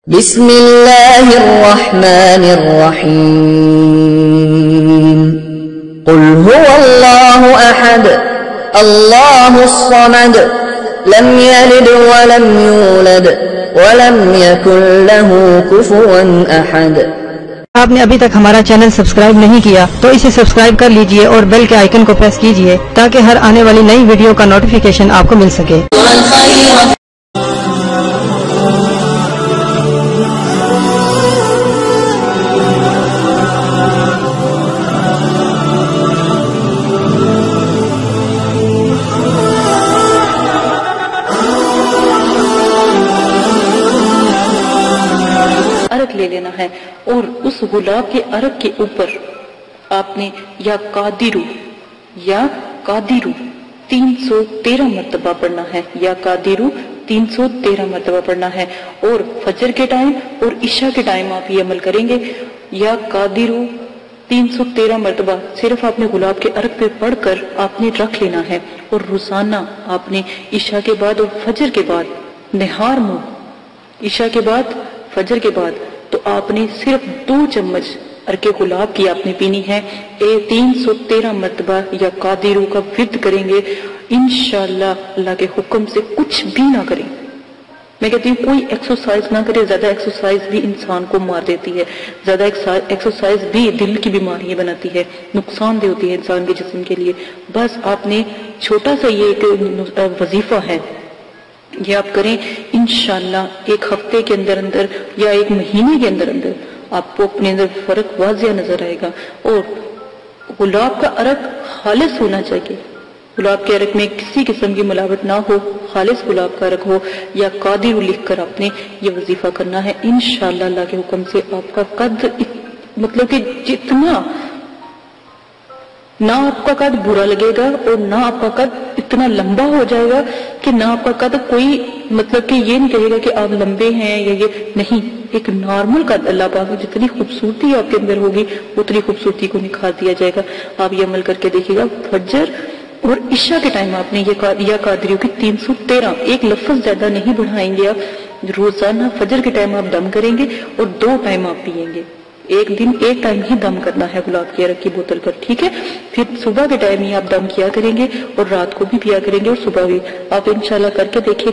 بسم اللہ الرحمن الرحیم قل هو اللہ احد اللہ الصمد لم یلد ولم یولد ولم یکن له کفوا احد۔ آپ نے ابھی تک ہمارا چینل سبسکرائب نہیں کیا تو اسے سبسکرائب کر لیجئے اور بیل کے آئیکن کو پریس کیجئے تاکہ ہر آنے والی نئی ویڈیو کا نوٹیفیکیشن آپ کو مل سکے۔ عرق لے لینا ہے اور اس گلاب کے عرق کے اوپر آپ نے یا قادرو 313 مرتبہ پڑھنا ہے، یا قادرو 313 مرتبہ پڑھنا ہے، اور فجر کے ٹائم اور عشاء کے ٹائم آپ یہ عمل کریں گے۔ یا قادرو 313 مرتبہ صرف آپ نے گلاب کے عرق پہ پڑھ کر آپ نے رکھ لینا ہے، اور روزانہ آپ نے عشاء کے بعد اور فجر کے بعد نہار منہ، عشاء کے بعد فجر کے بعد تو آپ نے صرف 2 چمچ عرق گلاب کی آپ نے پینی ہے۔ 313 مرتبہ یا قادرو کا ورد کریں گے انشاءاللہ، اللہ کے حکم سے کچھ بھی نہ کریں۔ میں کہتی ہوں کوئی ایکسرسائز نہ کرے، زیادہ ایکسرسائز بھی انسان کو مار دیتی ہے، زیادہ ایکسرسائز بھی دل کی بیماریاں بناتی ہے، نقصان دہ ہوتی ہے انسان کے جسم کے لیے۔ بس آپ نے چھوٹا سا یہ ایک وظیفہ ہے، یہ آپ کریں انشاءاللہ، ایک ہفتے کے اندر یا ایک مہینے کے اندر آپ کو اپنے اندر فرق واضح نظر آئے گا۔ اور گلاب کا عرق خالص ہونا چاہیے، گلاب کے عرق میں کسی قسم کی ملاوٹ نہ ہو، خالص گلاب کا عرق ہو۔ یا قادر لکھ کر آپ نے یہ وظیفہ کرنا ہے انشاءاللہ، اللہ کے حکم سے آپ کا قد مطلب کہ جتنا نہ آپ کا قد برا لگے گا اور نہ آپ کا قد اتنا لمبا ہو جائے گا کہ نہ آپ کا قد کوئی مطلب کہ یہ نہیں کہے گا کہ آپ لمبے ہیں یا یہ نہیں، ایک نارمل قد اللہ پاک جتنی خوبصورتی آپ کے اندر ہوگی اتنی خوبصورتی کو نکھار دیا جائے گا۔ آپ یہ عمل کر کے دیکھیے گا، فجر اور عشاء کے ٹائم آپ نے یا قادریوں کی 313 ایک لفظ زیادہ نہیں بڑھائیں گے آپ۔ روزانہ فجر کے ٹائم آپ دم کریں گے اور 2 ٹائم آپ پیئیں گے، ایک دن ایک ٹائم ہی دم کرنا ہے گلاب کے عرق کی بوتل پر، ٹھیک ہے؟ پھر صبح کے ٹائم ہی آپ دم کیا کریں گے اور رات کو بھی پیا کریں گے اور صبح بھی۔ آپ انشاءاللہ کر کے دیکھیں۔